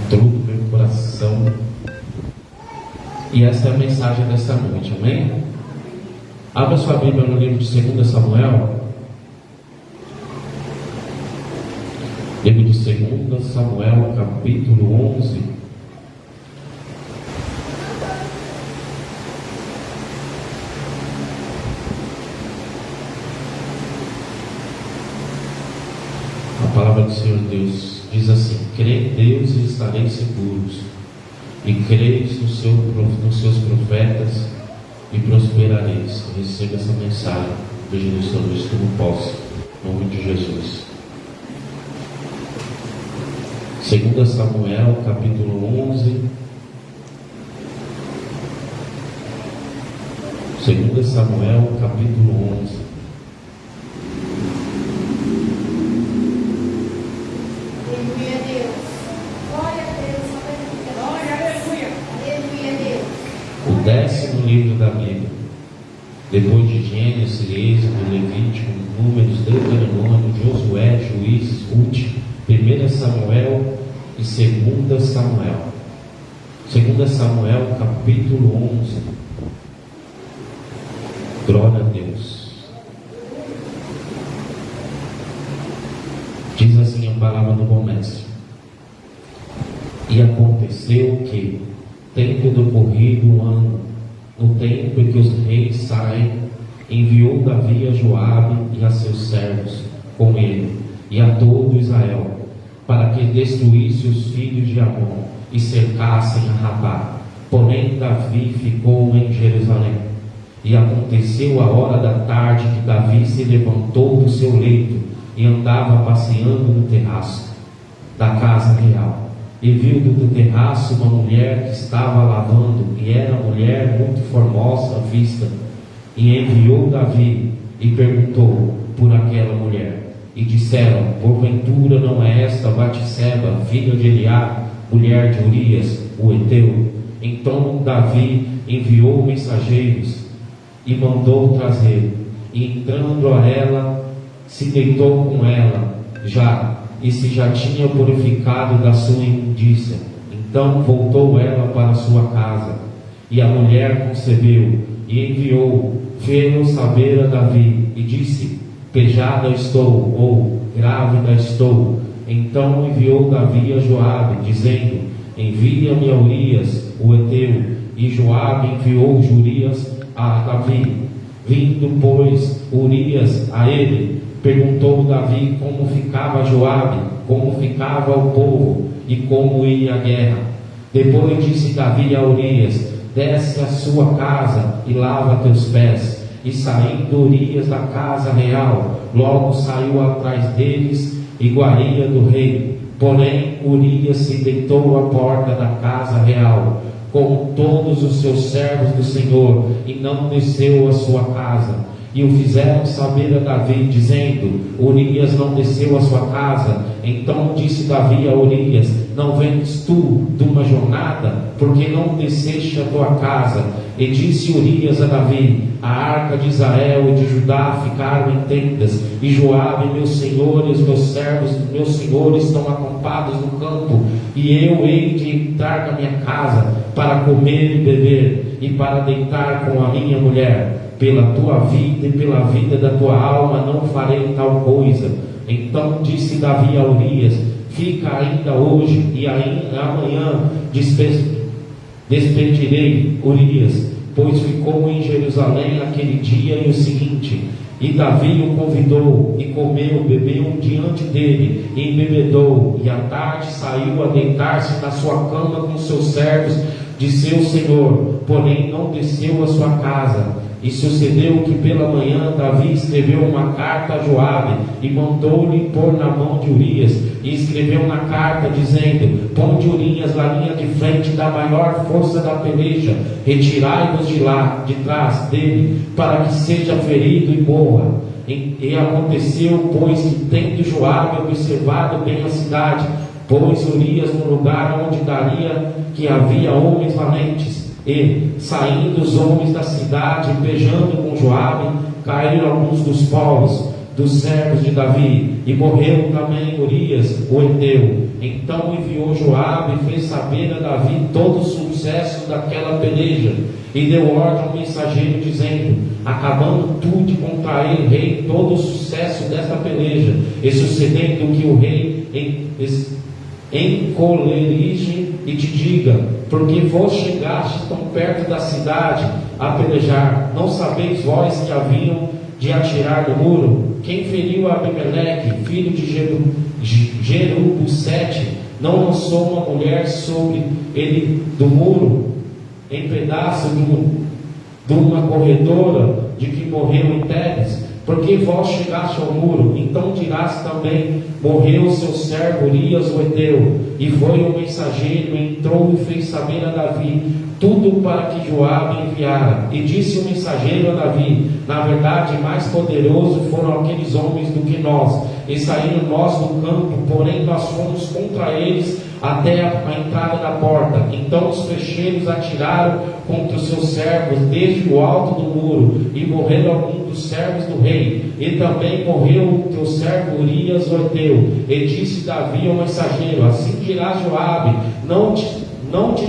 todo o meu coração. E esta é a mensagem desta noite, amém? Abra sua Bíblia no livro de 2 Samuel. Livro de 2 Samuel, capítulo 11. A palavra do Senhor Deus diz assim: crê em Deus e estareis seguros, e creis nos seus profetas e prosperareis. Receba essa mensagem de Jesus sobre como posso, em nome de Jesus. 2 Samuel, capítulo 11. 2 Samuel, capítulo 11. O 10º livro da Bíblia, depois de Gênesis, Êxodo, Levítico, Números, Deuteronômio, Josué, Juízes, Ruth, 1 Samuel e 2 Samuel. 2 Samuel, capítulo 11. Glória a Deus. Diz assim a palavra do bom mestre: e aconteceu que, tendo decorrido um ano, no tempo em que os reis saem, enviou Davi a Joabe e a seus servos com ele e a todo Israel, para que destruísse os filhos de Amon e cercassem a Rabá. Porém Davi ficou em Jerusalém. E aconteceu a hora da tarde que Davi se levantou do seu leito e andava passeando no terraço da casa real, e viu do terraço uma mulher que estava lavando, e era mulher muito formosa à vista. E enviou Davi e perguntou por aquela mulher. E disseram: porventura não é esta Batseba, filha de Eliabe, mulher de Urias, o heteu? Então Davi enviou mensageiros e mandou trazer. E entrando a ela, se deitou com ela e se já tinha purificado da sua imundícia. Então voltou ela para sua casa. E a mulher concebeu e enviou, fê-lo saber a Davi, e disse: pejada estou, ou grávida estou. Então enviou Davi a Joabe, dizendo: envia-me a Urias, o heteu. E Joabe enviou Urias a Davi. Vindo, pois, Urias a ele, perguntou Davi como ficava Joabe, como ficava o povo e como ia a guerra. Depois disse Davi a Urias: desce à sua casa e lava teus pés. E saindo Urias da casa real, logo saiu atrás deles iguaria do rei. Porém Urias se deitou à porta da casa real, com todos os seus servos do Senhor, e não desceu à sua casa. E o fizeram saber a Davi, dizendo: Urias não desceu à sua casa. Então disse Davi a Urias: não vens tu de uma jornada? Porque não desceste à tua casa? E disse Urias a Davi: a arca de Israel e de Judá ficaram em tendas, e Joabe, meu senhor, e os meus servos, meus senhores, estão acampados no campo, e eu hei de entrar na minha casa para comer e beber, e para deitar com a minha mulher. Pela tua vida e pela vida da tua alma não farei tal coisa. Então disse Davi a Urias: fica ainda hoje, e amanhã despedirei Urias, pois ficou em Jerusalém aquele dia e o seguinte. E Davi o convidou, e comeu, bebeu diante dele, e embebedou, e à tarde saiu a deitar-se na sua cama com seus servos de seu senhor, porém não desceu à sua casa. E sucedeu que pela manhã Davi escreveu uma carta a Joabe, e mandou-lhe pôr na mão de Urias, e escreveu na carta dizendo: ponde Urias na linha de frente da maior força da peleja, retirai-vos de lá, de trás dele, para que seja ferido e morra. E aconteceu, pois, que tendo Joabe observado bem a cidade, pôs Urias no lugar onde daria que havia homens valentes. E, saindo os homens da cidade, pejando com Joabe, caíram alguns dos povos, dos servos de Davi, e morreu também Urias, o heteu. Então enviou Joabe e fez saber a Davi todo o sucesso daquela peleja, e deu ordem ao mensageiro, dizendo: acabando tu de contra ele, rei, todo o sucesso desta peleja, e sucedendo que o rei encolerige e te diga: porque vós chegastes tão perto da cidade a pelejar, não sabeis vós que haviam de atirar do muro? Quem feriu Abimeleque, filho de Jerubusete, não lançou uma mulher sobre ele do muro, em pedaço de uma corredora de que morreu em Tebes? Porque vós chegaste ao muro, então dirás também: morreu o seu servo Urias o heteu. E foi o mensageiro, entrou e fez saber a Davi tudo para que Joabe enviara. E disse o mensageiro a Davi: na verdade, mais poderoso foram aqueles homens do que nós, e saíram nós do campo, porém nós fomos contra eles até a entrada da porta. Então os flecheiros atiraram contra os seus servos desde o alto do muro, e morreram alguns dos servos do rei, e também morreu o teu servo Urias o heteu. E disse Davi ao mensageiro: assim dirá Joabe: não te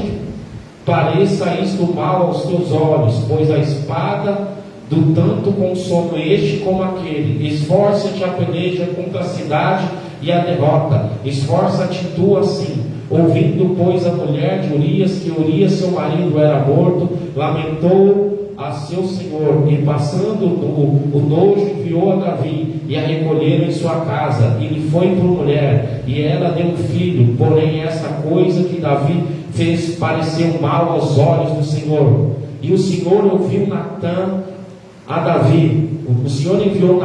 pareça isto mal aos teus olhos, pois a espada do tanto consome este como aquele. Esforça-te a peleja contra a cidade e a derrota. Esforça-te tu assim. Ouvindo, pois, a mulher de Urias que Urias seu marido era morto, lamentou a seu senhor, e passando o nojo enviou a Davi, e a recolheram em sua casa, e lhe foi por mulher, e ela deu um filho. Porém essa coisa que Davi fez pareceu mal aos olhos do Senhor. E o Senhor ouviu Natã a Davi. O Senhor enviou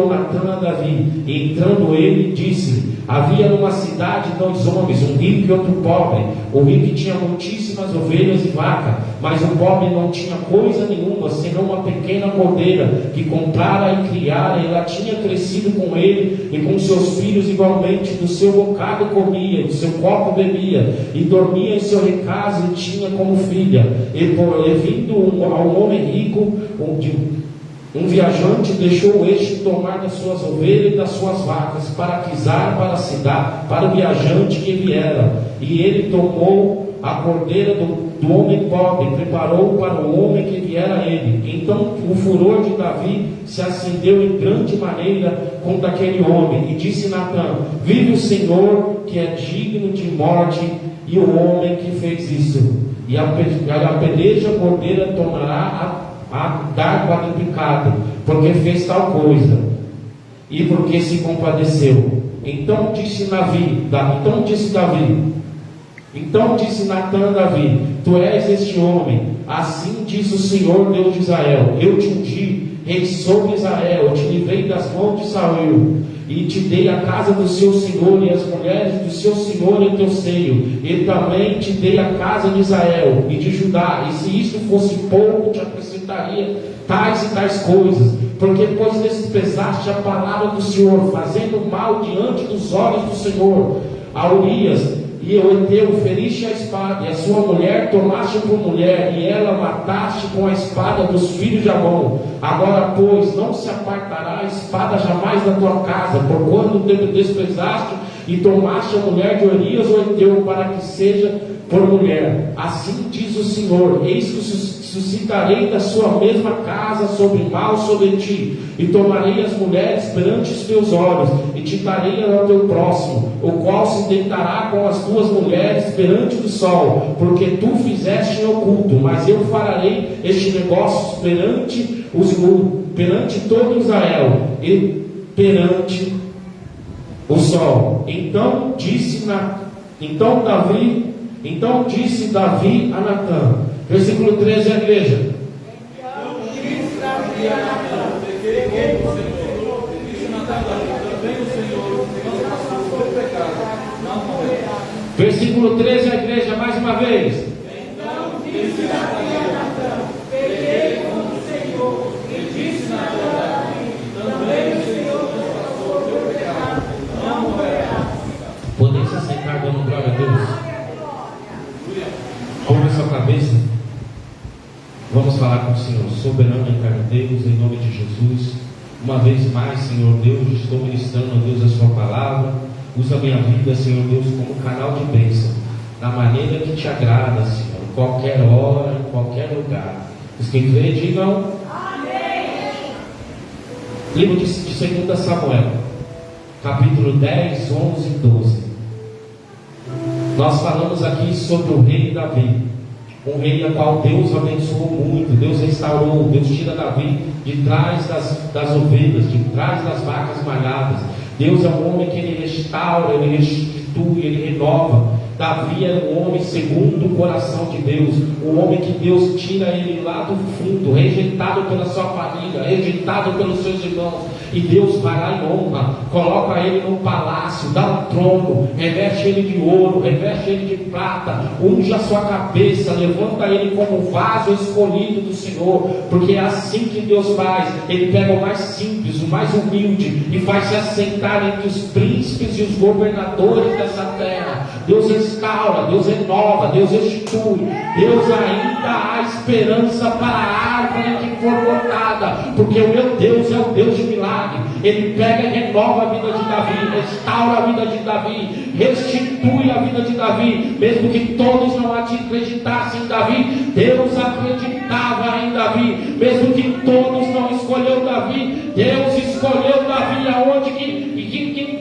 Natã a Davi, e entrando ele, disse: havia numa cidade 2 homens, um rico e outro pobre. O rico tinha muitíssimas ovelhas e vacas, mas o pobre não tinha coisa nenhuma, senão uma pequena cordeira, que comprara e criara, e ela tinha crescido com ele e com seus filhos igualmente. Do seu bocado comia, do seu copo bebia, e dormia em seu recaso, e tinha como filha. E vindo ao homem rico, um viajante, deixou este tomar das suas ovelhas e das suas vacas, para quizar para a cidade, para o viajante que viera. E ele tomou a cordeira do homem pobre, e preparou para o homem que viera a ele. Então o furor de Davi se acendeu em grande maneira contra aquele homem, e disse Natã: vive o Senhor, que é digno de morte, e o homem que fez isso. E a peleja cordeira tornará a dar quadruplicado, porque fez tal coisa, e porque se compadeceu. Então disse Natã a Davi: tu és este homem. Assim diz o Senhor Deus de Israel: eu te ungi rei sobre Israel, eu te livrei das mãos de Saul, e te dei a casa do seu senhor e as mulheres do seu senhor em teu seio, e também te dei a casa de Israel e de Judá. E se isto fosse pouco, te acrescentaria tais e tais coisas, porque pois desprezaste a palavra do Senhor, fazendo mal diante dos olhos do Senhor. A Urias e o heteu feriste a espada, e a sua mulher tomaste por mulher, e ela mataste com a espada dos filhos de Amon. Agora, pois, não se apartará a espada jamais da tua casa, porquanto desprezaste e tomaste a mulher de Urias o heteu, para que seja por mulher. Assim diz o Senhor: eis que suscitarei da sua mesma casa sobre mal sobre ti, e tomarei as mulheres perante os teus olhos, e te darei ao teu próximo, o qual se deitará com as tuas mulheres perante o sol, porque tu fizeste em oculto, mas eu farei este negócio perante todo Israel e perante o sol. Então disse Davi a Natã. Versículo 13, a igreja. Então disse Davi a Natã: pequei com o Senhor. E disse Natã a Davi: também o Senhor não passou o teu pecado, não morrerá. Versículo 13, a igreja, mais uma vez. Então disse Davi a Natã: pequei com o Senhor. E disse Natã a Davi: também o Senhor não passou o teu pecado, não morrerá. Podem se sentar, dando glória a Deus. Curva sua cabeça. Vamos falar com o Senhor. Soberano e eterno Deus, em nome de Jesus, Uma vez mais, Senhor Deus, estou ministrando, Deus, a sua palavra. Usa a minha vida, Senhor Deus, como canal de bênção, da maneira que te agrada, Senhor, em qualquer hora, em qualquer lugar. Os que crê, digam amém. Livro de 2 Samuel, capítulo 10, 11 e 12. Nós falamos aqui sobre o rei Davi, um rei a qual Deus abençoou muito. Deus restaurou, Deus tira Davi de trás das ovelhas, de trás das vacas malhadas. Deus é um homem que ele restaura, ele restitui, ele renova. Davi era um homem segundo o coração de Deus, um homem que Deus tira ele lá do fundo, rejeitado pela sua família, rejeitado pelos seus irmãos, e Deus vai lá e honra, coloca ele no palácio, dá um trono, reveste ele de ouro, reveste ele de prata, unge a sua cabeça, levanta ele como vaso escolhido do Senhor, porque é assim que Deus faz. Ele pega o mais simples, o mais humilde, e faz se assentar entre os príncipes e os governadores dessa terra. Deus restaura, Deus renova, Deus restitui. Deus ainda há esperança para a árvore que for cortada, porque o meu Deus é o Deus de milagre. Ele pega e renova a vida de Davi, restaura a vida de Davi, restitui a vida de Davi. Mesmo que todos não acreditassem em Davi, Deus acreditava em Davi. Mesmo que todos não escolheu Davi, Deus escolheu Davi aonde que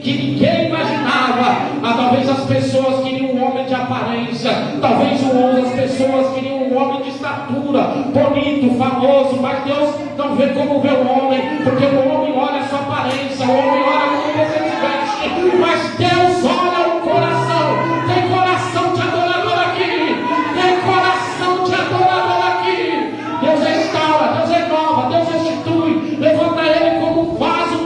ninguém imaginava. Talvez as pessoas queriam um homem de aparência, talvez as pessoas queriam um homem de estatura, bonito, famoso, mas Deus não vê como vê o homem, porque o homem olha a sua aparência, o homem olha como você se veste, mas Deus olha o coração. Tem coração de adorador aqui, tem coração de adorador aqui. Deus restaura, Deus renova, Deus restitui, levanta ele como um vaso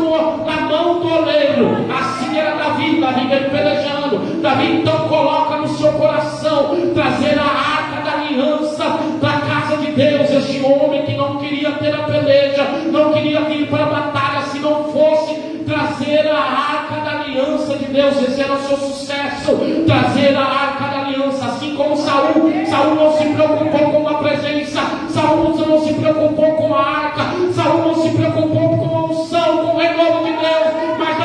na mão do oleiro. Assim era Davi veio pelejando. Davi então coloca no seu coração trazer a arca da aliança da casa de Deus. Este homem que não queria ter a peleja, não queria ir para a batalha se não fosse trazer a arca da aliança de Deus. Esse era o seu sucesso, trazer a arca da aliança. Assim como Saul não se preocupou com a presença, Saul não se preocupou com a arca, Saul não se preocupou com a unção, com o renovo de Deus. Mas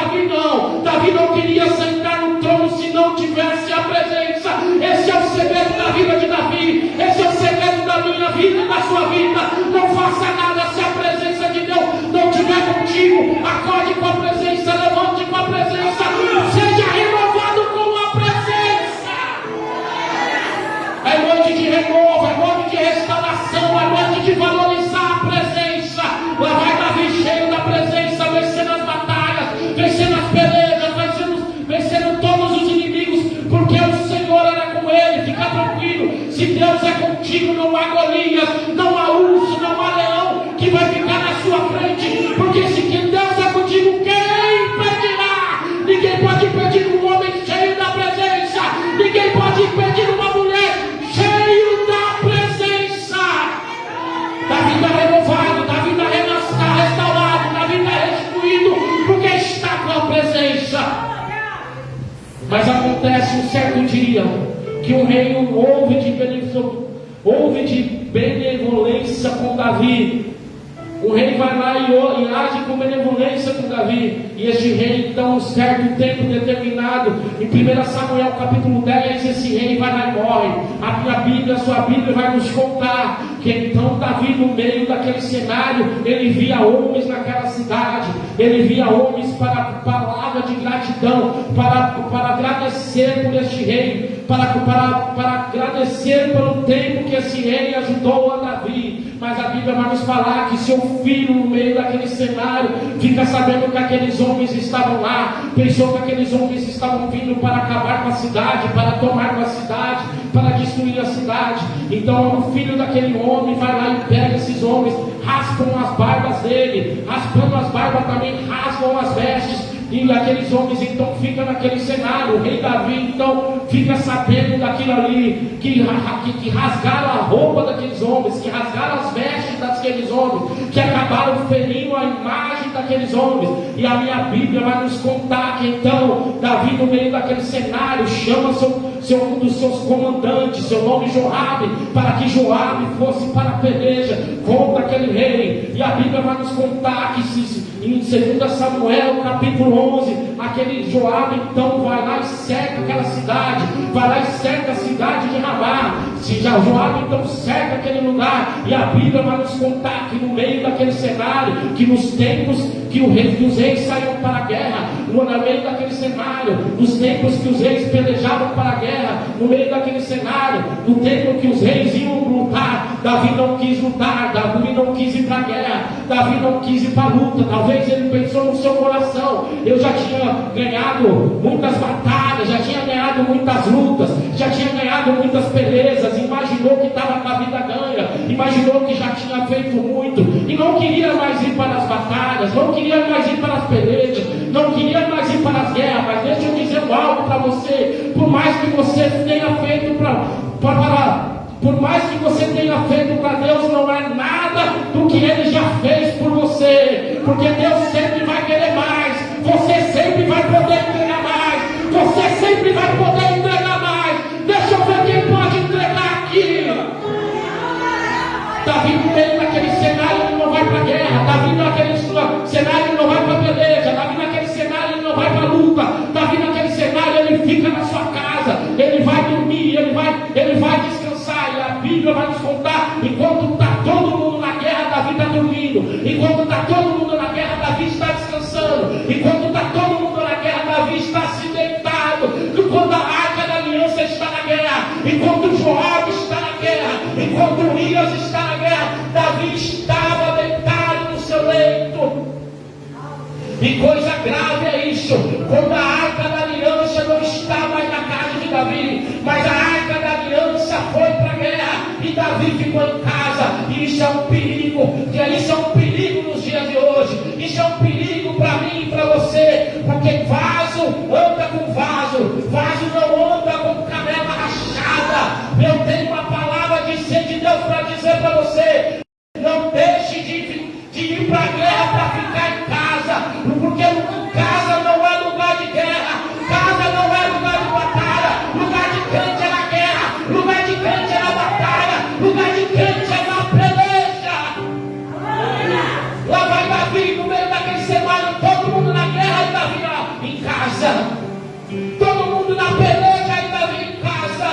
Davi não queria sentar no trono se não tivesse a presença. Esse é o segredo da vida de Davi, esse é o segredo da minha vida e da sua vida. Não faça nada se a presença de Deus não estiver contigo. Acorde com a presença, levante com a presença, seja renovado com a presença. É noite de renovo, é noite de restauração, é noite de valorizar a presença. Lá vai Davi cheio da presença, vencendo as batalhas, vencendo as pelejas, vencendo todos os inimigos, porque o Senhor era com ele. Fica tranquilo, se Deus é contigo, não há Golias, não há urso, não há leão que vai ficar na sua frente, porque se Deus é contigo, quem impedirá? Ninguém pode impedir um homem cheio da presença, ninguém pode impedir uma mulher cheio da presença. Davi está renovado, Davi está restaurado, Davi está restituído, porque está com a presença. Mas acontece um certo dia que o rei houve de benevolência com Davi. O rei vai lá e age com benevolência com Davi. E este rei, então, um certo tempo determinado, em 1 Samuel capítulo 10, esse rei vai lá e morre. A sua Bíblia vai nos contar que então Davi, no meio daquele cenário, ele via homens naquela cidade, ele via homens para palavra de gratidão, para agradecer por este rei, para agradecer pelo tempo que esse rei ajudou a Davi. Mas a Bíblia vai nos falar que seu filho, no meio daquele cenário, fica sabendo que aqueles homens estavam lá, pensou que aqueles homens estavam vindo para acabar com a cidade, para tomar com a cidade, para destruir a cidade. Então o filho daquele homem vai lá e pega esses homens, raspam as barbas dele, raspando as barbas também rasgam as vestes. E aqueles homens então ficam naquele cenário. O rei Davi então fica sabendo daquilo ali, que rasgaram a roupa daqueles homens, que rasgaram as vestes daqueles homens, que acabaram ferindo a imagem daqueles homens. E a minha Bíblia vai nos contar que então Davi, no meio daquele cenário, chama um dos seus comandantes, seu nome Joabe, para que Joabe fosse para a peleja contra aquele rei. E a Bíblia vai nos contar que Em 2 Samuel, capítulo 11, aquele Joabe então vai lá e cerca aquela cidade, vai lá e cerca a cidade de Rabá. Joabe então cerca aquele lugar, e a Bíblia vai nos contar que no meio daquele cenário, que nos tempos que os reis saíam para a guerra, no meio daquele cenário, nos tempos que os reis pelejavam para a guerra, no meio daquele cenário, no tempo que os reis iam lutar, Davi não quis lutar, Davi não quis ir para a guerra, Davi não quis ir para a luta. Talvez ele pensou no seu coração: eu já tinha ganhado muitas batalhas, já tinha ganhado muitas lutas, já tinha ganhado muitas belezas, imaginou que estava com a vida ganha, imaginou que já tinha feito muito, e não queria mais ir para as batalhas, não queria mais ir para as pelejas, não queria mais ir para as guerras. Mas deixa eu dizer algo para você: por mais que você tenha feito por mais que você tenha feito para Deus, não é nada do que Ele já fez por você, porque Deus sempre vai querer mais, você sempre vai poder entregar mais, você sempre vai poder entregar mais. Deixa eu ver quem pode entregar aqui. Davi no meio daquele cenário ele não vai para a guerra, Davi naquele cenário ele não vai para a peleja, Davi naquele cenário ele não vai para a luta, Davi naquele cenário ele fica na sua casa, ele vai dormir, ele vai descansar. E a Bíblia vai nos contar: enquanto está todo mundo na guerra, Davi está dormindo; enquanto está todo mundo na guerra, Davi está descansando; enquanto está todo mundo na guerra, Davi está se deitado. Quando a arca da aliança está na guerra, enquanto Joabe está na guerra, enquanto Urias está na guerra, Davi estava deitado no seu leito. E coisa grave é isso, quando a arca da aliança não está mais na casa de Davi, mas a arca da aliança foi para a guerra e Davi ficou em casa. E isso é um perigo, isso é um perigo nos dias de hoje, isso é um perigo para mim e para você, porque vaso anda com vaso, vaso não anda com canela rachada. Eu tenho uma palavra de Deus para dizer para você: não deixe de ir para a guerra para ficar em casa, porque casa não é lugar de guerra, casa não é lugar de batalha. Lugar de crente é na guerra, lugar de crente é na batalha, lugar de crente é na peleja. Lá vai Davi no meio daquele cenário, todo mundo na guerra e Davi lá em casa, todo mundo na peleja e Davi em casa,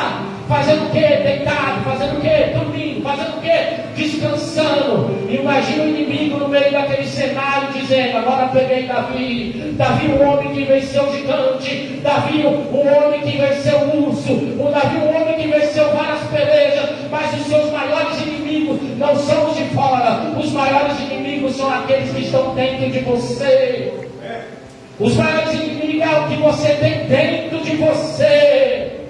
fazendo o que? Deitado, fazendo o que? Dormindo, fazendo o que? Descansando. Imagina o inimigo no meio daquele cenário dizendo: agora peguei Davi, Davi o homem que venceu o gigante, Davi o homem que venceu o urso, o Davi o homem que venceu várias pelejas. Mas os seus maiores inimigos não são os de fora, os maiores inimigos são aqueles que estão dentro de você. Os maiores inimigos é o que você tem dentro de você.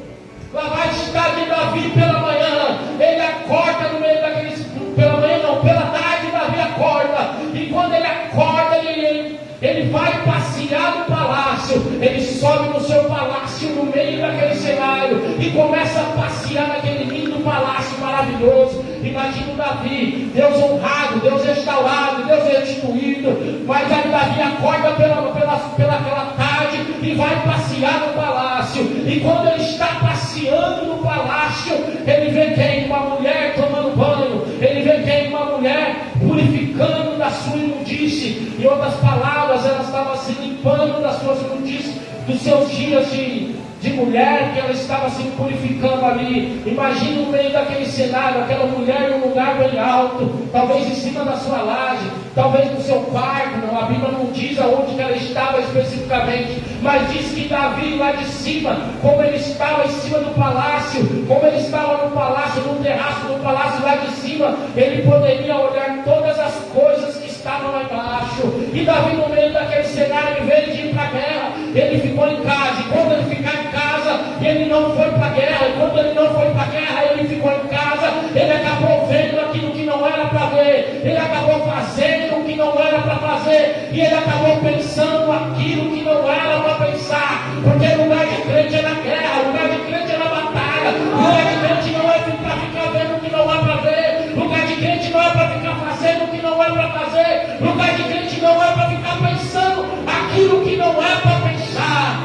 Lá vai estar de Davi pela manhã, ele acorda no meio daqueles, pela manhã não, pela tarde Davi acorda, e quando ele acorda, ele vai passear no palácio, ele sobe no seu palácio no meio daquele cenário, e começa a passear naquele lindo palácio maravilhoso. Imagina o Davi, Deus honrado, Deus restaurado, Deus restituído, mas aí Davi acorda pelaquela tarde e vai passear no palácio, e quando ele está passeando no palácio, ele vê quem? Uma mulher tomando banho, ele vê quem? Uma mulher purificando da sua imundície. Em outras palavras, ela estava se limpando das suas imundícies, dos seus dias de mulher, que ela estava se purificando ali. Imagina no meio daquele cenário, aquela mulher em um lugar bem alto, talvez em cima da sua laje, talvez no seu quarto. Não, a Bíblia não diz aonde que ela estava especificamente, mas diz que Davi lá de cima, como ele estava em cima do palácio, como ele estava no palácio, no terraço do palácio lá de cima, ele poderia olhar todas as coisas que estavam lá embaixo. E Davi no meio daquele cenário, em vez de ir para a guerra, ele ficou em casa. E quando ele ficar em casa, ele não foi para a guerra. E quando ele não foi para a guerra, ele ficou em casa, ele acabou vendo aquilo que não era para ver, ele acabou fazendo o que não era para fazer, e ele acabou pensando aquilo que não era para pensar. Porque lugar de crente é na guerra, lugar de crente é na batalha, lugar de crente não é para ficar vendo o que não é para ver, lugar de crente não é para ficar fazendo o que não é para fazer, lugar de crente não é para ficar pensando aquilo que não é para pensar.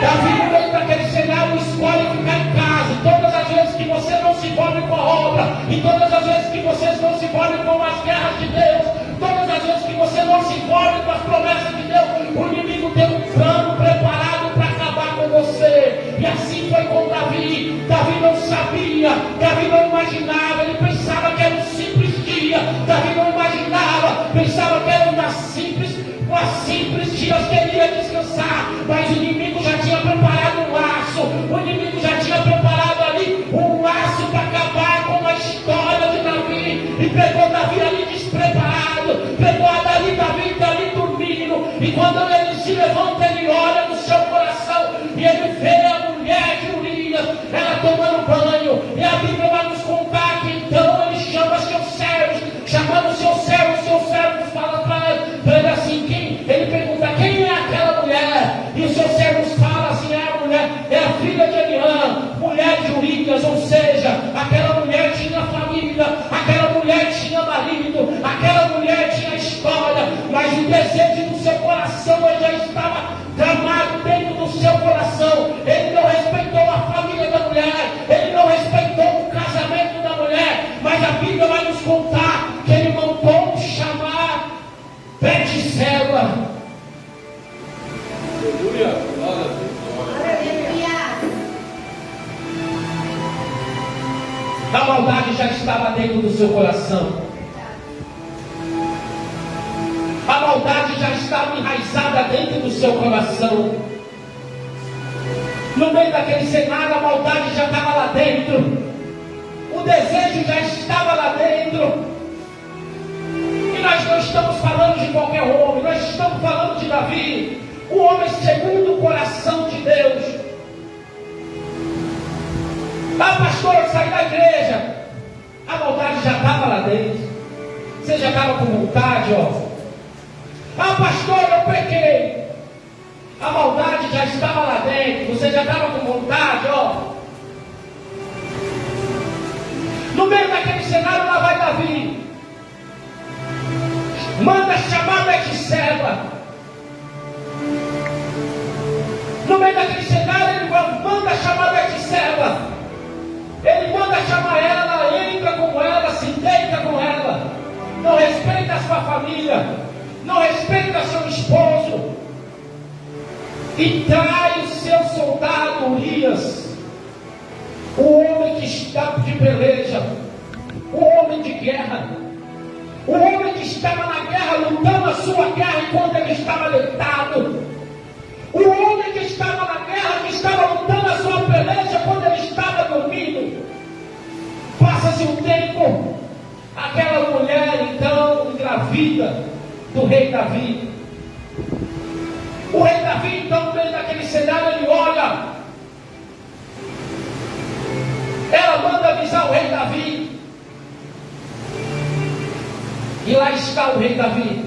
Davi, no meio daquele cenário, escolhe ficar em casa. Todas as vezes que você não se envolve com a obra, e todas as vezes que você não se envolve com as guerras de Deus, todas as vezes que você não se assim foi com Davi. Davi não sabia, Davi não imaginava, ele pensava que era um simples dia. Davi não imaginava, pensava que era uma simples dias que ele ia descansar. Mas o inimigo já tinha preparado um laço, o inimigo já tinha preparado ali um laço para acabar com a história de Davi. E pegou Davi ali despreparado, pegou Davi ali dormindo. E quando ele se levanta, ele olha no seu coração e ele vê a mulher de Urias, ela tomando banho. E a Bíblia vai nos contar que então ele chama seus servos, chamando seus servos falam para ele assim, ele pergunta, quem é aquela mulher? E os seus servos falam assim, é a mulher, é a filha de Eliã, mulher de Urias. Ou seja, aquela mulher tinha família, aquela mulher tinha marido, aquela mulher tinha história, mas o desejo do seu coração ele já estava tramado dentro do seu coração. Ele não respeitou a família da mulher, ele não respeitou o casamento da mulher, mas a Bíblia vai nos contar que ele mandou chamar Betseba. Aleluia. A maldade já estava dentro do seu coração. A maldade já estava enraizada dentro do seu coração. No meio daquele cenário, a maldade já estava lá dentro. O desejo já estava lá dentro. E nós não estamos falando de qualquer homem, nós estamos falando de Davi, o homem segundo o coração de Deus. Ah, pastor, eu saí da igreja. A maldade já estava lá dentro. Você já estava com vontade, ó. Ah, pastor, eu pequei. A maldade já estava lá dentro. Você já estava com vontade, ó. No meio daquele cenário, lá vai Davi. Manda chamar Betseba. No meio daquele cenário, ele manda chamar Betseba. Ele manda chamar ela entra com ela, se deita com ela. Não respeita a sua família, não respeita seu esposo. E trai o seu soldado Urias, o homem que está de peleja, o homem de guerra, o homem que estava na guerra, lutando a sua guerra enquanto ele estava deitado. O homem que estava na guerra, que estava lutando a sua peleja quando ele estava dormindo. Passa-se um tempo, aquela mulher então engravida do rei Davi. O rei Davi então, no meio daquele cenário, ele olha. Ela manda avisar o rei Davi. E lá está o rei Davi.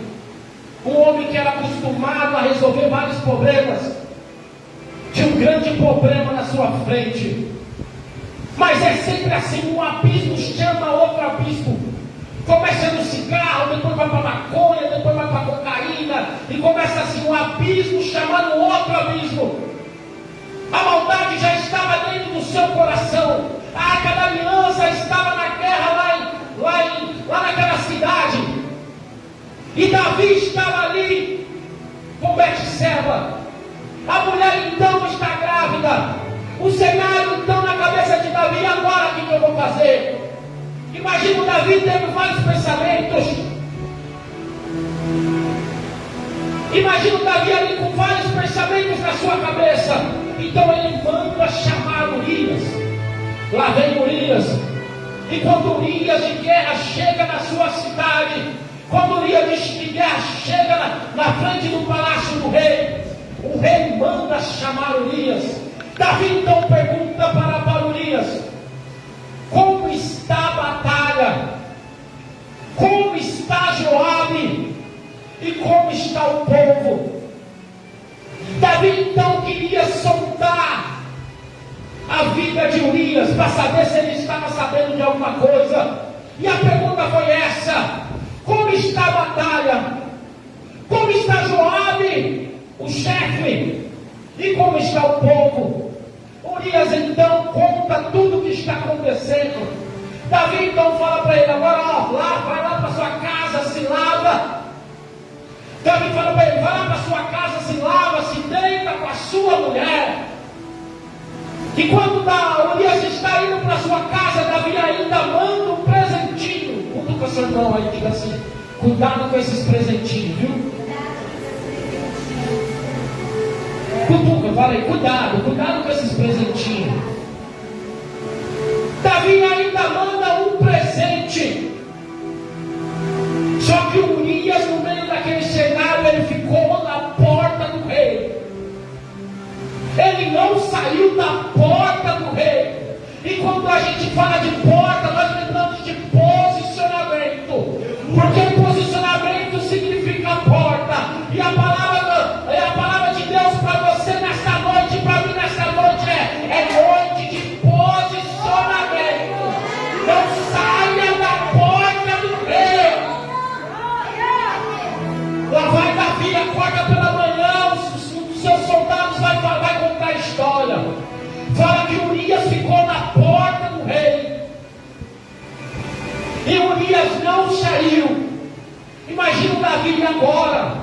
Um homem que era acostumado a resolver vários problemas. Tinha um grande problema na sua frente. Mas é sempre assim, um abismo chama outro abismo. Começa no cigarro, depois vai para a maconha, depois vai para a cocaína. E começa assim, um abismo chamando outro abismo. A maldade já estava dentro do seu coração. A Arca da Aliança estava na guerra lá naquela cidade. E Davi estava ali com Betseba. A mulher então está grávida. O cenário então na cabeça de Davi, agora o que eu vou fazer? Imagina o Davi tendo vários pensamentos. Imagina o Davi ali com vários pensamentos na sua cabeça. Então ele manda chamar Urias. Lá vem Urias. E quando Urias de guerra chega na sua cidade, quando Urias de guerra chega na frente do palácio do rei, o rei manda chamar Urias. Davi então pergunta para Urias: como está a batalha? Como está Joabe? E como está o povo? Davi então queria soltar a vida de Urias para saber se ele estava sabendo de alguma coisa. E a pergunta foi essa: como está a batalha? Como está Joabe, o chefe? E como está o povo? Urias então conta tudo o que está acontecendo. Davi então fala para ele: agora vai lá para sua casa, se lava. Davi fala para ele: vai lá para sua casa, se lava, se deita com a sua mulher. que quando Urias está indo para sua casa, Davi ainda manda um presentinho. Cutuca seu irmão aí, diga assim: cuidado com esses presentinhos, viu? Cutuca, fala aí, cuidado com esses presentinhos. Davi ainda manda um presente. Só que Urias, no meio daquele cenário, ele ficou na porta do rei. Ele não saiu da porta do rei. E quando a gente fala de porta, nós lembramos de posicionamento. Porque posicionamento significa porta. E a palavra de Deus para você nesta noite, para mim nesta noite, é noite de posicionamento. Não saia da porta do rei. Lá vai Davi, acorda pela manhã, os seus soldados vai contar a história. Fala que Urias ficou na porta do rei. E Urias não saiu. Imagina o Davi agora.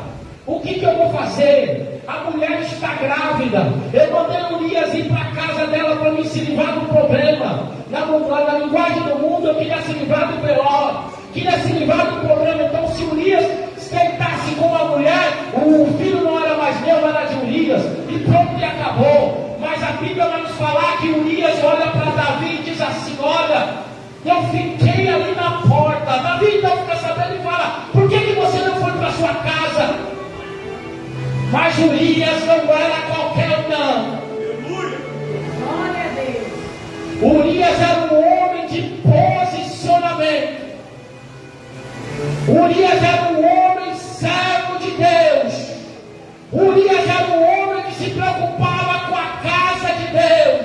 O que eu vou fazer? A mulher está grávida. Eu mandei Urias ir para a casa dela para me se livrar do problema. Na linguagem do mundo, eu queria se livrar do pior. Queria se livrar do problema. Então, se Urias deitasse com a mulher, o filho não era mais meu, era de Urias. E pronto, e acabou. Mas a Bíblia vai nos falar que Urias olha para Davi e diz assim: olha, eu fiquei ali na porta. Davi então fica sabendo e fala: por que você não foi para sua casa? Mas Urias não era qualquer não. Glória a Deus. Urias era um homem de posicionamento. Urias era um homem servo de Deus. Urias era um homem que se preocupava com a casa de Deus.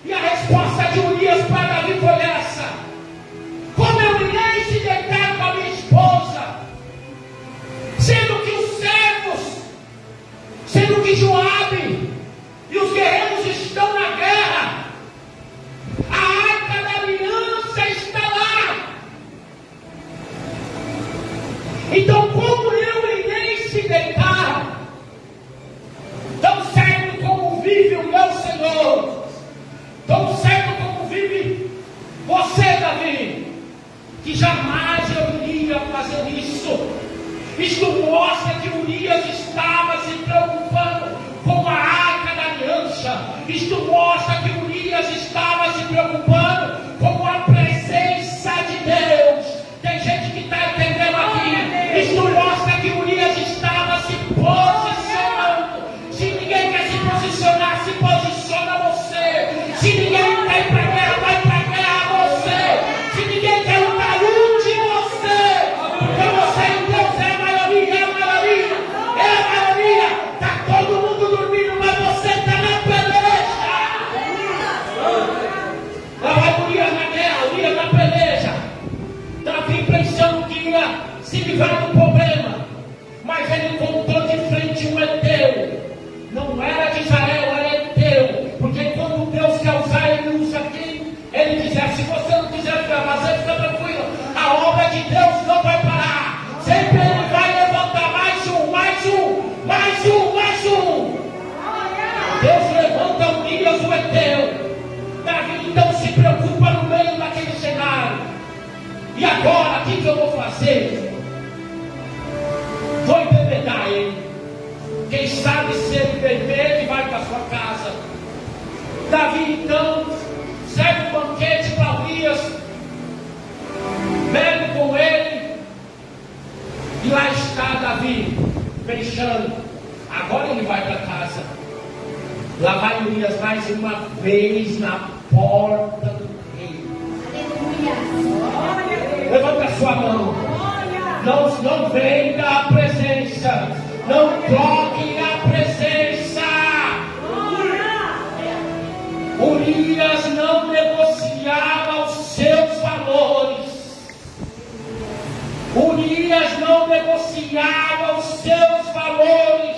E a resposta de Urias para Davi foi essa: como eu irei se deitar com a minha esposa, sendo que os servos, sendo que Joabe e os guerreiros estão na guerra, a arca da aliança está lá. Então como eu irei se deitar? Tão certo como vive o meu Senhor, tão certo como vive você, Davi, que jamais eu iria fazer isso. Isto mostra que Urias estava se preocupando com a arca da aliança. Isto mostra que Urias estava se preocupando com a presença de Deus. Tem gente que está entendendo aqui. Isto mostra que Urias estava se posicionando. Se ninguém quer se posicionar, se posiciona você. Se ninguém quer ir para a guerra, vai para a guerra você. Se ninguém quer lutar, lute você. Porque você em Deus é a maioria, é a maioria, é a maioria. Está todo mundo dormindo, mas você está na peleja. Lá vai Urias na guerra, Urias na peleja. Davi pensando que ia se livrar do problema, mas ele encontrou de frente um Eteu. Não era de Israel, era Eteu. Porque quando Deus quer usar, ele usa quem ele quiser. Se você não quiser fazer, fica tranquilo. A obra de Deus não vai parar. Sempre ele vai levantar mais um, mais um, mais um, mais um. Deus levanta Urias, o Eteu. Davi então se preocupa no meio daquele cenário. E agora, o que eu vou fazer? Vou embebedar ele. Quem sabe se ele beber, ele vai para sua casa. Davi então serve um banquete para Urias, bebe com ele, e lá está Davi pensando: agora ele vai para casa. Lá vai Urias mais uma vez na porta do rei. Levanta a sua mão. Não vem da presença. Não toque a presença. Urias não negociava os seus valores. Urias não negociava os seus valores.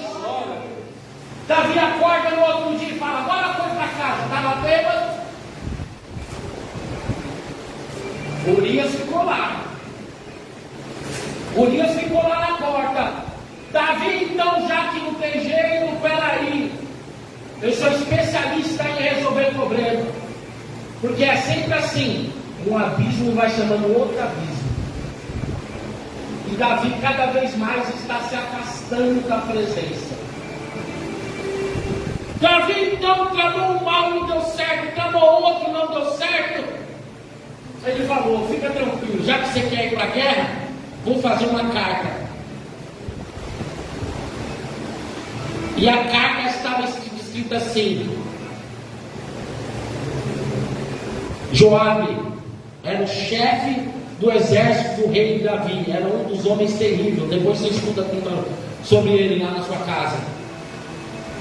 Davi acorda no outro dia e fala: agora foi para casa. Estava bêbado. Urias ficou lá. Urias ficou lá na porta. Davi então, já que não tem jeito, peraí, eu sou especialista em resolver problemas. problema. Porque é sempre assim, um abismo vai chamando outro abismo. E Davi cada vez mais está se afastando da presença. Davi então clamou um mal, não deu certo, clamou outro, não deu certo. Ele falou, fica tranquilo, já que você quer ir para a guerra, vou fazer uma carta. E a carta estava escrita assim: Joabe era o chefe do exército do rei Davi, era um dos homens terríveis. Depois você estuda sobre ele lá na sua casa.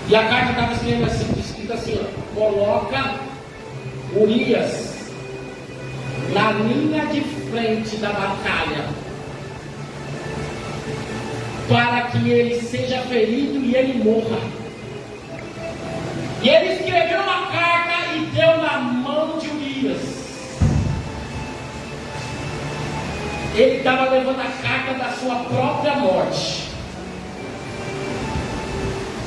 E a carta estava escrita assim: ó, coloca Urias na linha de frente da batalha, para que ele seja ferido e ele morra. E ele escreveu a carta e deu na mão de Urias. Ele estava levando a carta da sua própria morte.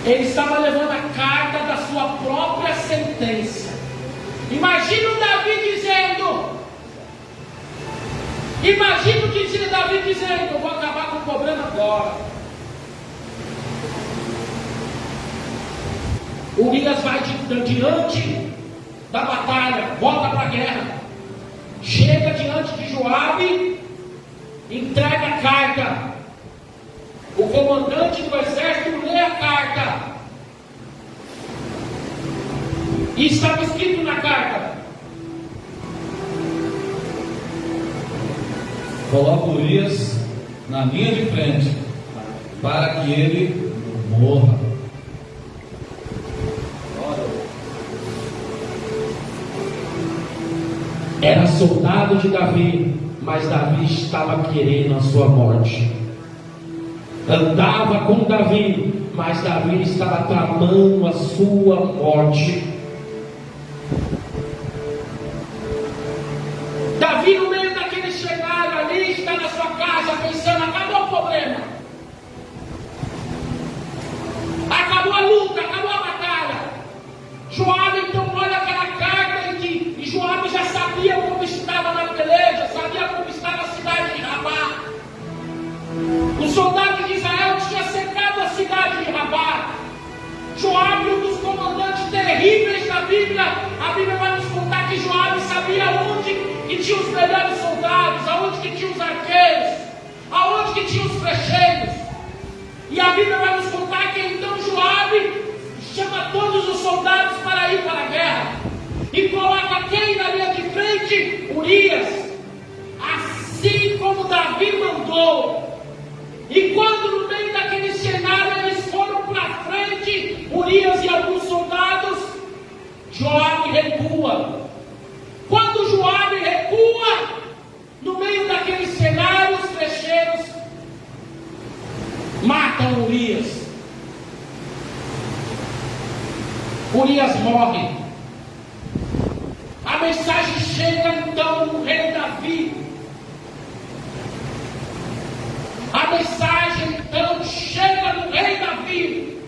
Ele estava levando a carta da sua própria sentença. Imagina o Davi dizendo, Davi dizendo, eu vou acabar com o problema agora. Urias vai diante da batalha, volta para a guerra, chega diante de Joabe, entrega a carta. O comandante do exército lê a carta. E estava escrito na carta: coloca Urias na linha de frente, para que ele morra. Era soldado de Davi, mas Davi estava querendo a sua morte. Andava com Davi, mas Davi estava tramando a sua morte. Davi, no meio daquele cenário ali, está na sua casa pensando: acabou o problema, acabou a luta, acabou a batalha. Joabe então olha aquela carta e Joabe já sabia como estava na peleja, sabia como estava a cidade de Rabá. Os soldados de Israel tinham cercado a cidade de Rabá. Joabe, um dos comandantes terríveis da Bíblia, a Bíblia vai nos contar que Joabe sabia onde que tinha os melhores soldados, aonde que tinha os arqueiros, aonde que tinha os flecheiros. E a Bíblia vai nos contar que então Joabe chama todos os soldados para ir para a guerra e coloca quem na linha de frente? Urias, assim como Davi mandou. E quando no meio daquele cenário eles foram para frente, Urias e alguns soldados, Joabe recua. Quando Joabe recua, no meio daquele cenário, os flecheiros matam Urias. Urias morre. A mensagem chega então no rei Davi. A mensagem então chega no rei Davi.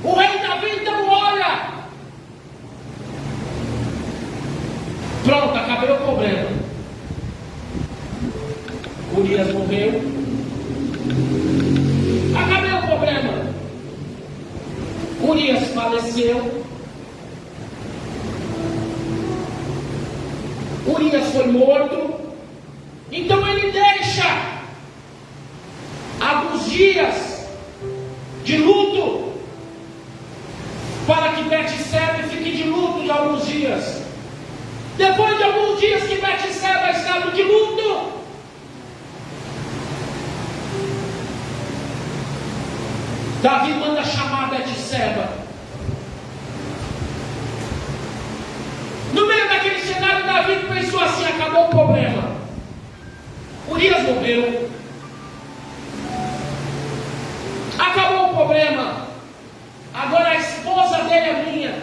O rei Davi então olha. Pronto, acabei o problema. Urias morreu. Acabei o problema. Urias faleceu. Urias foi morto. Então ele deixa alguns dias de luto, para que Betseba fique de luto de alguns dias. Depois de alguns dias que Betseba estava de luto, Davi manda chamar Betseba. No meio daquele cenário, Davi pensou assim: acabou o problema. Urias morreu. Acabou o problema. Agora a esposa dele é minha.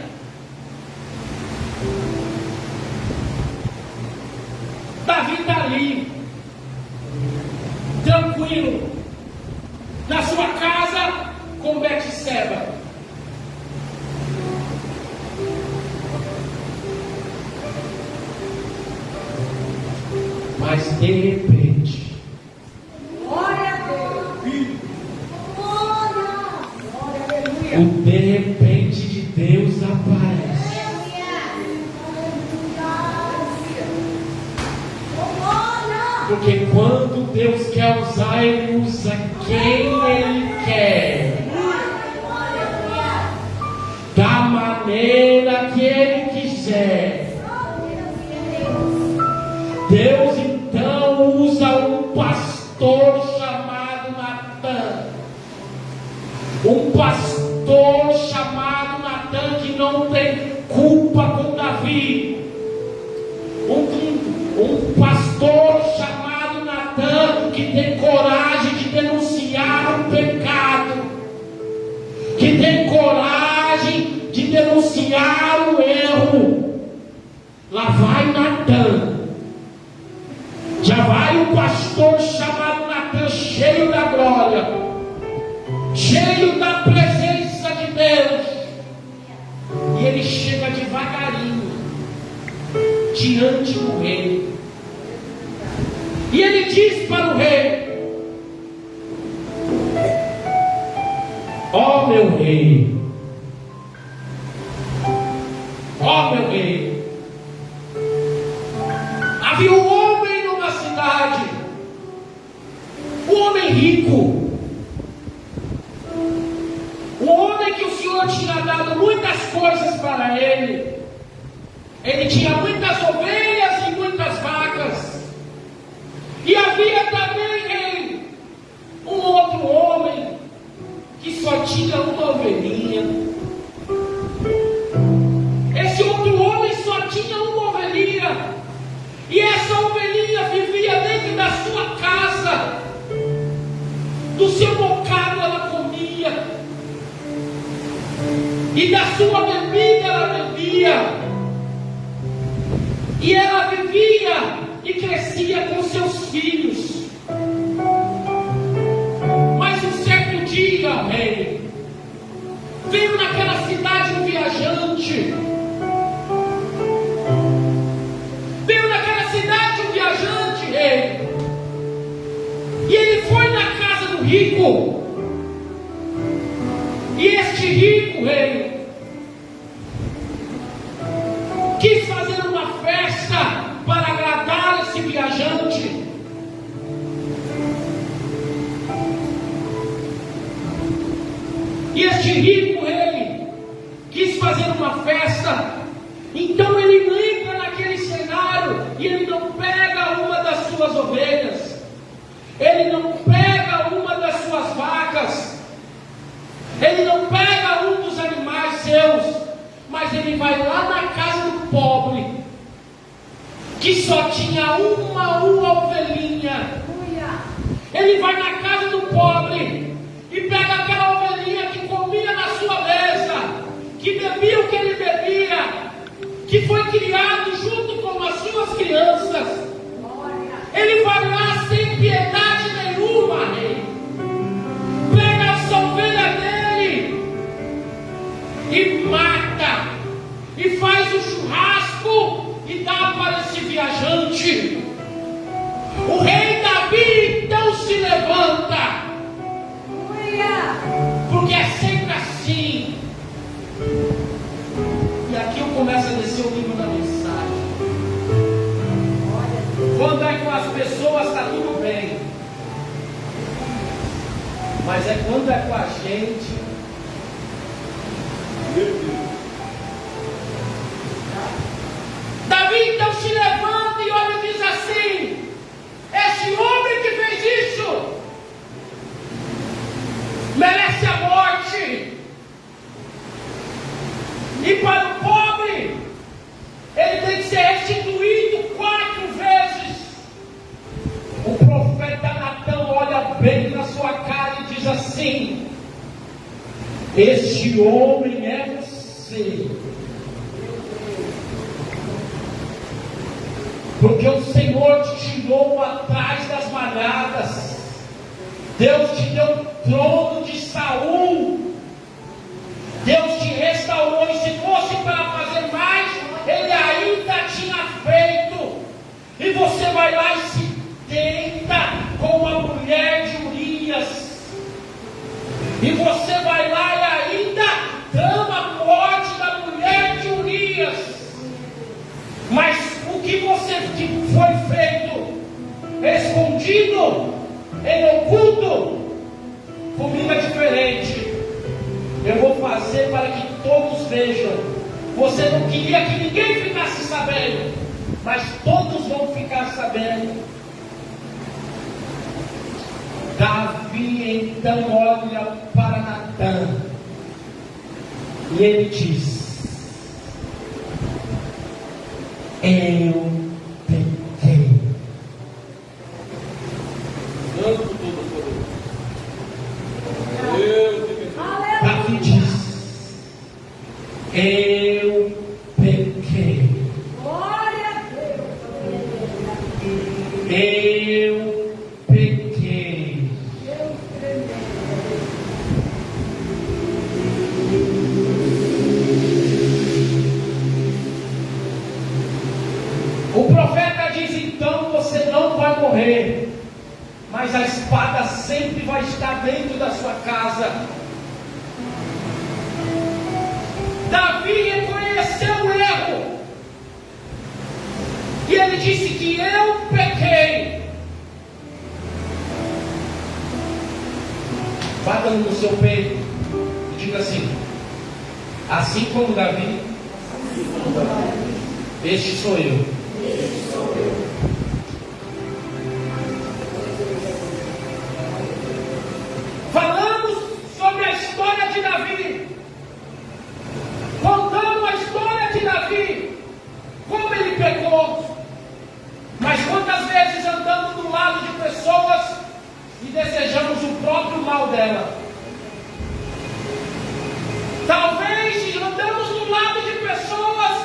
Davi está ali, tranquilo, na sua casa com Betseba. Mas de repente, Glória a Deus. Glória, o de repente de Deus aparece. Porque quando Deus quer usar, Ele usa quem Ele quer, da maneira que Ele quiser. Deus então usa um pastor chamado Natan. Um pastor chamado Natan que não tem culpa com Davi. Um pastor chamado Natan que tem coragem de denunciar o pecado, que tem coragem de denunciar o erro. Lá vai Natan. Já vai um pastor chamado Natan, cheio da glória, cheio da presença de Deus. E ele chega devagarinho diante do rei. E ele diz para o rei: ó meu rei, ó meu rei, havia um homem numa cidade, um homem rico, um homem que o Senhor tinha dado muitas coisas para ele. Ele tinha muitas ovelhas e muitas vacas. E havia também rei, um outro homem que só tinha uma ovelhinha. Esse outro homem só tinha uma ovelhinha. E essa ovelhinha vivia dentro da sua casa. Do seu bocado ela comia. E da sua bebida ela bebia. E ela vivia e crescia com seus filhos. Mas um certo dia, rei, veio naquela cidade um viajante. Veio naquela cidade um viajante, rei. E ele foi na casa do rico. E este rico, rei, quis fazer uma festa para agradar esse viajante. E este rico, ele quis fazer uma festa. Então ele entra naquele cenário e ele não pega uma das suas ovelhas, ele não pega uma das suas vacas, ele não pega um dos animais seus, mas ele vai lá na casa do pobre, que só tinha uma ovelhinha. Ele vai na casa do pobre e pega aquela ovelhinha que comia na sua mesa, que bebia o que ele bebia, que foi criado junto com as suas crianças. Ele vai lá sem piedade nenhuma, rei. Pega essa ovelha dele e mata, e faz o churrasco e dá para esse viajante. O rei Davi então se levanta, porque é sempre assim. E aqui eu começo a descer o nível da mensagem. Quando é com as pessoas está tudo bem, mas é quando é com a gente. Davi então se levanta e olha e diz assim: esse homem que fez isso merece a morte. E para o pobre, ele tem que ser restituído 4 vezes. O profeta Natan olha bem na sua cara e diz assim: este homem é você. Porque o Senhor te tirou atrás das manadas. Deus te deu o trono de Saul. Deus te restaurou, e se fosse para fazer mais, Ele ainda tinha feito. E você vai lá e se Mas o que foi feito, escondido, em oculto, comigo é diferente. Eu vou fazer para que todos vejam. Você não queria que ninguém ficasse sabendo, mas todos vão ficar sabendo. Davi então olha para Natã e ele diz: eu pequei. Santo Todo-Poderoso. Deus de Davi diz: eu pequei. Glória a Deus. Eu pequei. Deus tremendo. O profeta diz: então você não vai morrer, mas a espada sempre vai estar dentro da sua casa. Davi reconheceu o erro e ele disse que eu pequei. Bata no seu peito e diga assim como Davi, este sou eu. Falamos sobre a história de Davi, contamos a história de Davi, como ele pecou. Mas quantas vezes andamos do lado de pessoas e desejamos o próprio mal dela? Talvez andamos do lado de pessoas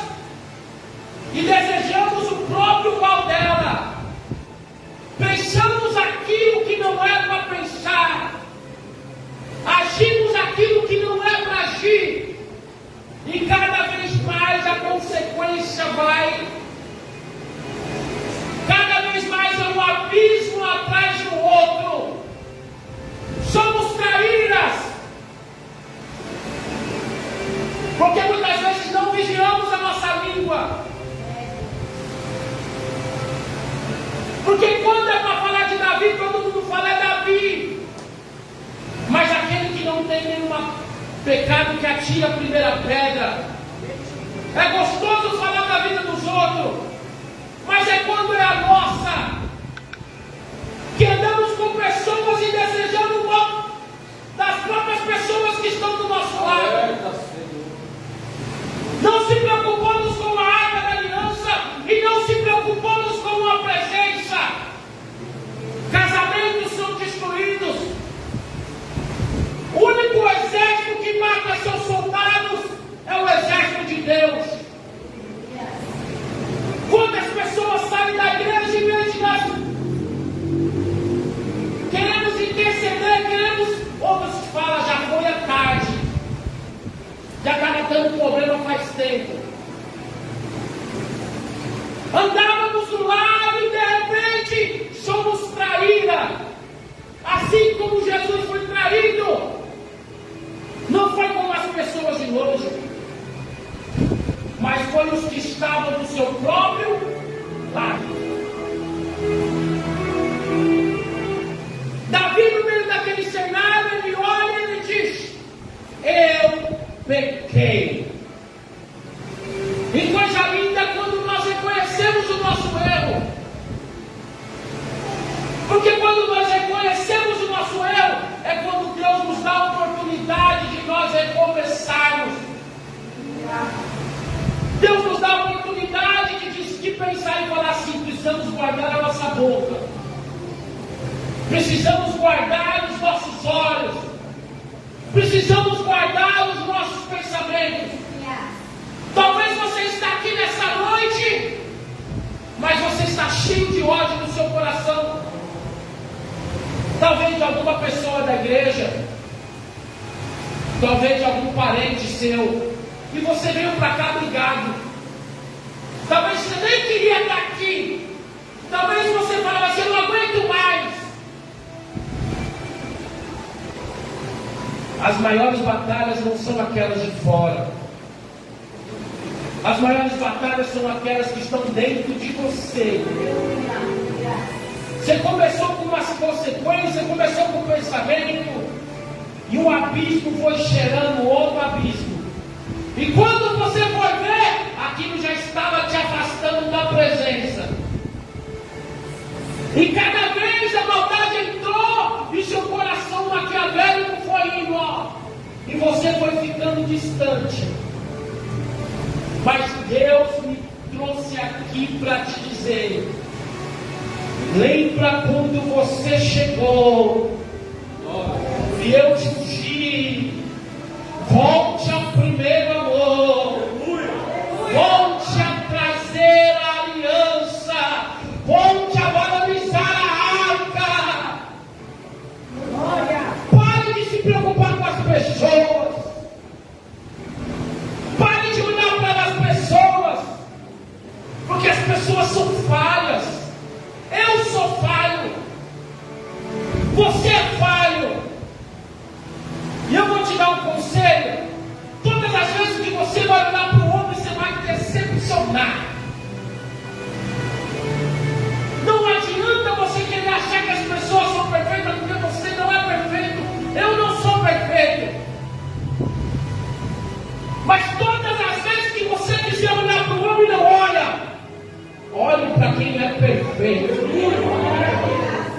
e desejamos o próprio mal dela. Pensamos aquilo que não é para pensar, agimos aquilo que não é para agir, e cada vez mais a consequência vai, cada vez mais é um abismo atrás do outro. Somos traíras, porque muitas vezes não vigiamos a nossa língua. Porque quando é para falar de Davi, todo mundo fala é Davi. Mas aquele que não tem nenhum pecado que atira a primeira pedra. É gostoso falar da vida dos outros, mas é quando é a nossa, que andamos com pessoas e desejamos o mal das próprias pessoas que estão do nosso lado. Não se preocupamos com a arca da aliança e não se preocupamos com a presença. Casamentos são destruídos. O único exército que mata seus soldados é o exército de Deus. Quantas pessoas saem da igreja e vez de nós queremos interceder, outros falam, já foi a tarde, já estava dando problema faz tempo. Andávamos do lado e de repente somos traídas, assim como Jesus foi traído. Não foi com as pessoas de longe, mas foi os que estavam do seu próprio lado. Davi, no meio daquele cenário, ele olha e ele diz: eu pequei. E coisa linda quando nós reconhecemos o nosso erro. Porque quando nós reconhecemos o nosso erro, é quando Deus nos dá a oportunidade de nós recomeçarmos. Deus nos dá a oportunidade de pensar e falar assim: precisamos guardar a nossa boca, precisamos guardar os nossos olhos, precisamos guardar os nossos pensamentos. Talvez você está aqui nessa noite, mas você está cheio de ódio no seu coração. Talvez de alguma pessoa da igreja, talvez de algum parente seu, e você veio para cá brigado. Talvez você nem queria estar aqui. Talvez você falava assim: eu não aguento mais. As maiores batalhas não são aquelas de fora. As maiores batalhas são aquelas que estão dentro de você. Você começou com umas consequências, começou com o pensamento, e um abismo foi cheirando outro abismo. E quando você foi ver, aquilo já estava te afastando da presença. E cada vez a maldade entrou, e seu coração maquiavélico foi indo, e você foi ficando distante. Mas Deus me trouxe aqui para te dizer: lembra quando você chegou e eu te ungi? Volte ao primeiro amor, volte a trazer a aliança, volte a valorizar a arca. Pare de se preocupar com as pessoas, pare de olhar para as pessoas, porque as pessoas são falhas. Eu sou falho, você é falho. E eu vou te dar um conselho: todas as vezes que você vai olhar para o homem, você vai decepcionar. Não adianta você querer achar que as pessoas são perfeitas, porque você não é perfeito. Eu não sou perfeito. Mas todas as vezes que você quiser olhar para o homem, não olhe para quem é perfeito.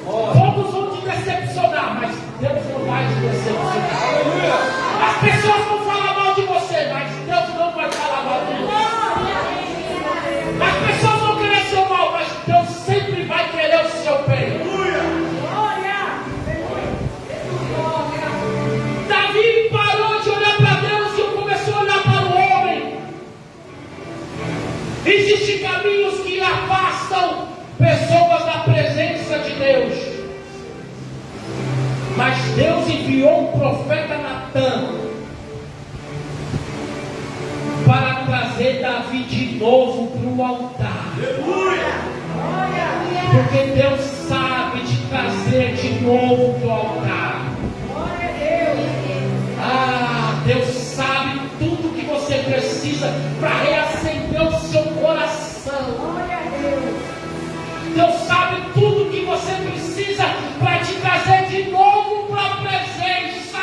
Todos vão te decepcionar, mas Deus não vai te decepcionar. As pessoas vão falar mal de você, mas Deus não vai falar mal de você. As pessoas vão querer seu mal, mas Deus sempre vai querer o seu bem. Davi parou de olhar para Deus e começou a olhar para o homem. Existem caminhos que afastam pessoas da presença de Deus. Mas Deus enviou um profeta Natan para trazer Davi de novo para o altar. Porque Deus sabe te trazer de novo para o altar. Deus sabe tudo que você precisa para reacender o seu coração. Deus sabe tudo que você precisa para te trazer de novo para a presença.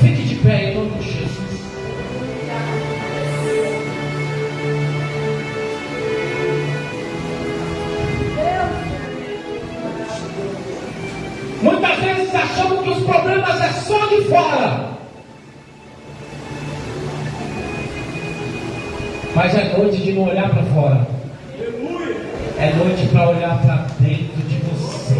Fique de pé em nome de Jesus. Muitas vezes achamos que os problemas é só de fora. Mas é noite de não olhar para fora. É noite para olhar para dentro de você.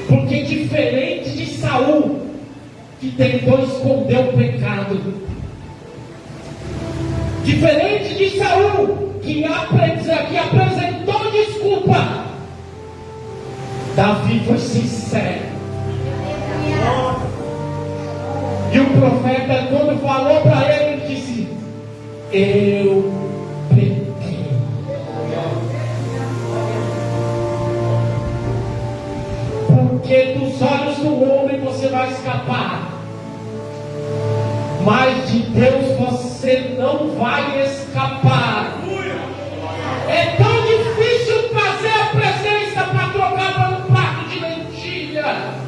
Porque diferente de Saul, que tentou esconder o pecado, diferente de Saul, que apresentou desculpa, Davi foi sincero. E o profeta, quando falou para ele, ele disse: eu pequei. Porque dos olhos do homem você vai escapar, mas de Deus você não vai escapar. É tão difícil trazer a presença para trocar por um prato de lentilha.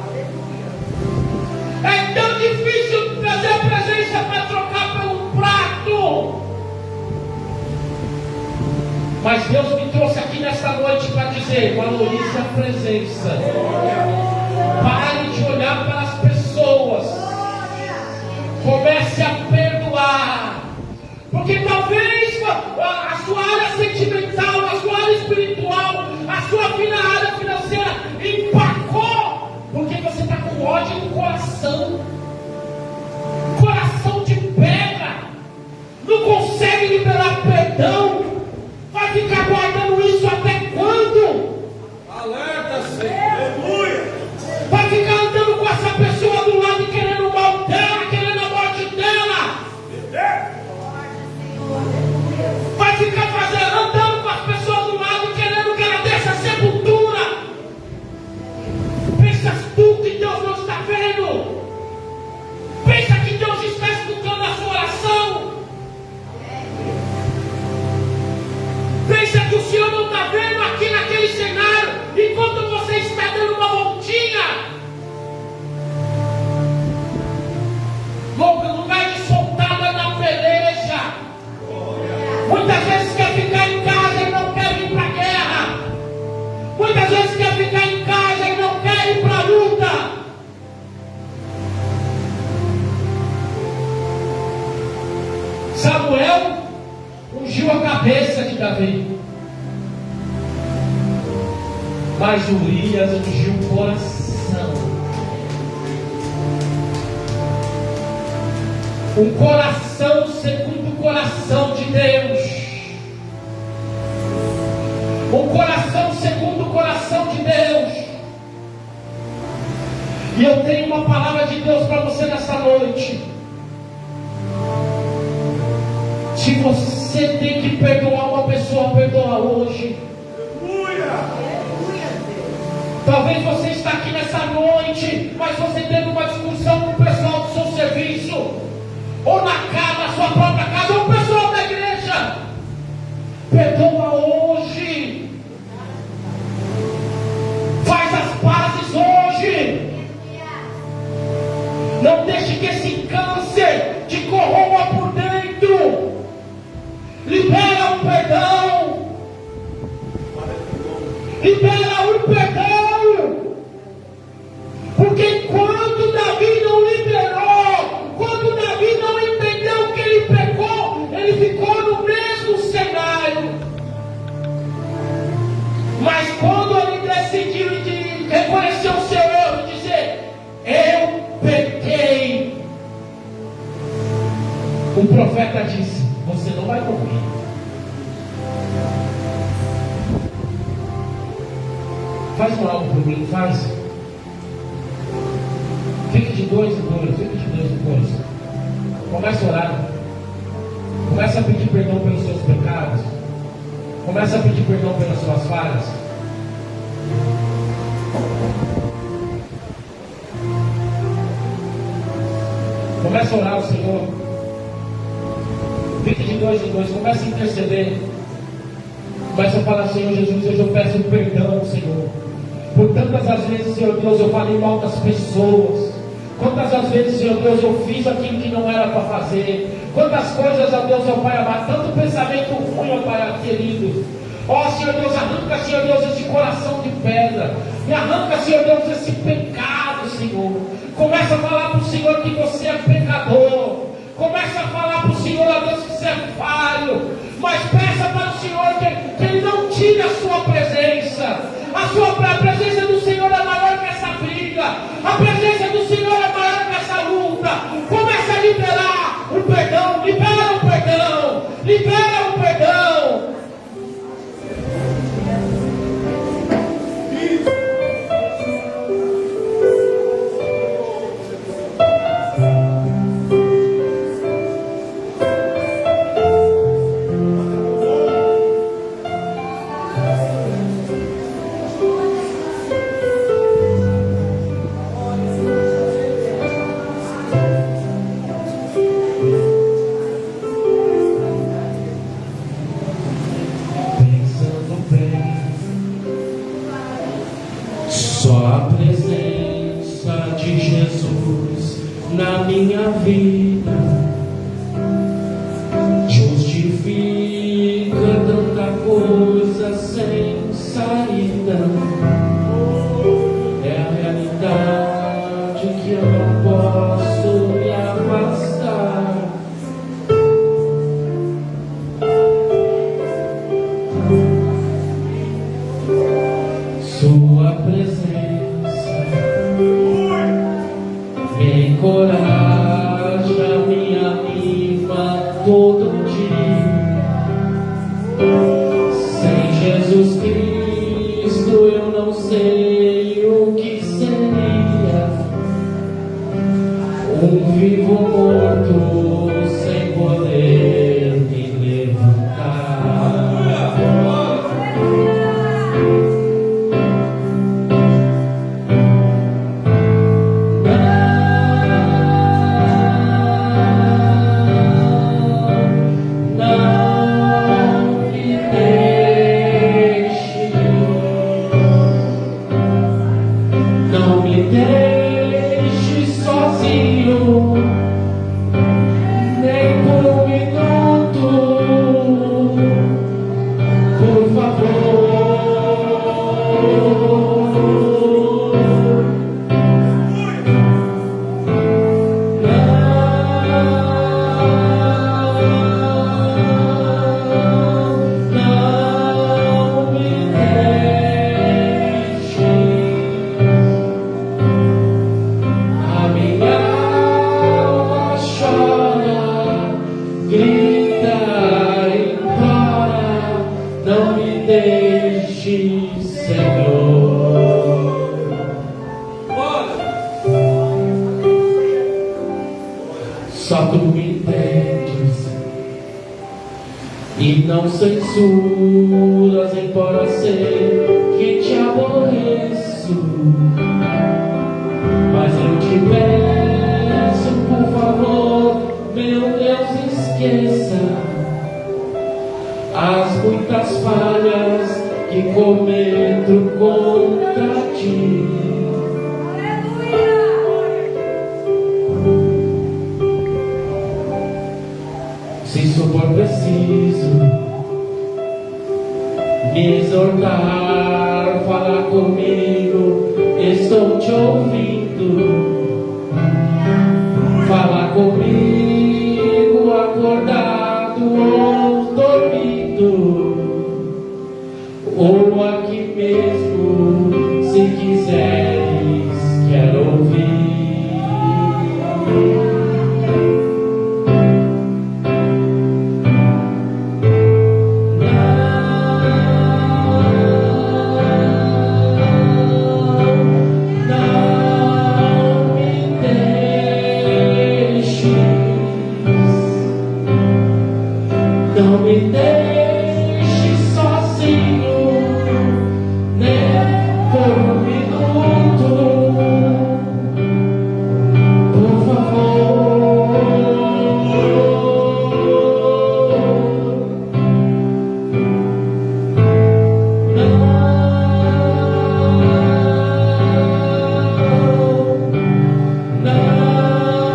É tão difícil trazer a presença para trocar por um prato. Mas Deus me trouxe aqui nesta noite para dizer: valorize a presença. Pare de olhar para as pessoas. Comece a perdoar. Porque talvez a sua área sentimental, a sua área espiritual, a sua área financeira empacou. Porque você está com ódio no coração. Coração de pedra. Não consegue liberar perdão. Vai ficar guardando isso até quando? Alerta, Senhor. Vai ficar andando com essa pessoa do lado e querendo o mal dela, querendo a morte dela. Vai ficar andando com as pessoas do lado e querendo que ela desça a sepultura. Pensa tu que Deus não está vendo? Pensa que Deus está escutando Samuel ungiu a cabeça de Davi, mas Urias ungiu o coração. Um coração segundo o coração de Deus. Um coração segundo o coração de Deus. E eu tenho uma palavra de Deus para você nessa noite. Se você tem que perdoar uma pessoa, perdoa hoje. Talvez você está aqui nessa noite, mas você teve uma discussão com o pessoal do seu serviço, ou na casa, na sua própria casa, ou o pessoal da igreja. Perdoa hoje. Faz as pazes hoje. Não deixe que esse câncer te corrompa por dentro. Libera o perdão. Libera o perdão. Porque enquanto Davi não liberou, quando Davi não entendeu que ele pecou, ele ficou no mesmo cenário. Mas quando ele decidiu de reconhecer o seu erro e dizer: eu pequei, o profeta disse: você não vai morrer. Faz algo por mim, faz. Fique de dois em dois, fique de dois em dois. Comece a orar. Comece a pedir perdão pelos seus pecados. Comece a pedir perdão pelas suas falhas. Comece a orar ao Senhor. Fique de dois em dois. Comece a interceder. Comece a falar: Senhor Jesus, hoje eu peço perdão, Senhor. Por tantas as vezes, Senhor Deus, eu falei mal das pessoas. Quantas as vezes, Senhor Deus, eu fiz aquilo que não era para fazer. Quantas coisas, ó Deus, ó Pai amado, tanto pensamento ruim, ó Pai querido. Ó Senhor Deus, arranca, Senhor Deus, esse coração de pedra. E arranca, Senhor Deus, esse pecado, Senhor. Começa a falar para o Senhor que você é pecador. Começa a falar para o Senhor, ó Deus, que você é falho. Mas peça para o Senhor que Ele não tire a sua presença. A presença do Senhor é maior que essa briga. A presença do Senhor é maior que essa luta. Começa a liberar o perdão. Libera o perdão. Libera o perdão. Só a presença de Jesus na minha vida justifica tanta coisa sem saída. É a realidade que eu não posso me afastar. Sua presença me encoraja, me anima todo dia. Sem Jesus Cristo eu não sei o que seria. Um vivo morto sem poder me levantar. Não me E não censuras, embora sei que te aborreço, mas eu te peço, por favor, meu Deus, esqueça as muitas falhas que cometo contra ti. Se isso for preciso, me exortar, falar comigo, estou te ouvindo. Falar comigo, acordado ou dormindo, ou aqui mesmo, se quiseres, quero ouvir. Não me deixe sozinho, nem por um minuto, por favor.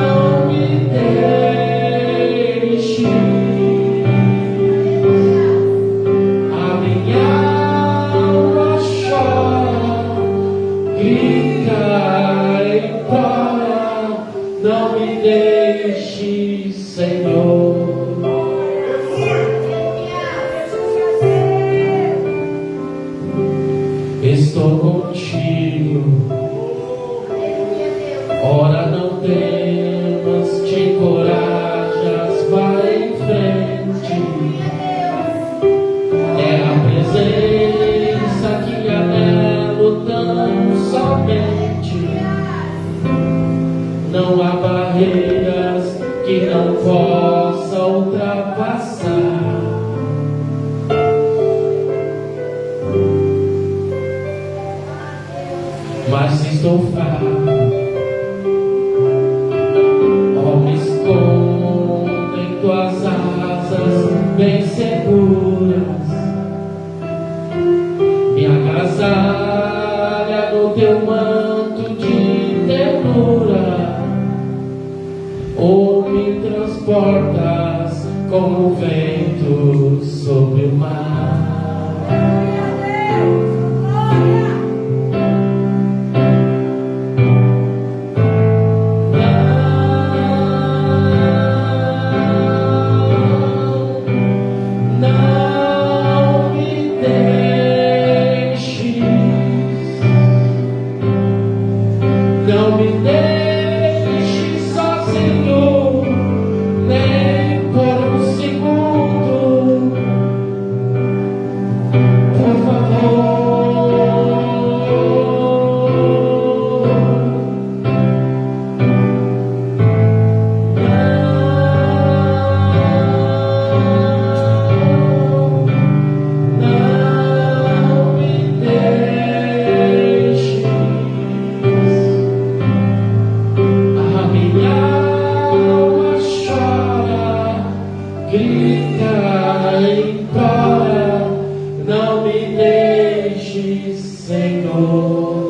Não me deixe. Não me deixe, Senhor. Estou contigo. Ora, não temas, te encorajas, vai em frente. É a presença que anelo tão somente. Não há barreiras que não possa ultrapassar. Mas se estou fraco, me escondo em tuas asas bem seguras. Me agasalha no teu manto de ternura, ou me transportas como o vento sobre o mar. Não me deixes, não me deixes sozinho, nem por um segundo, por favor. Grita, implora, não me deixes, Senhor.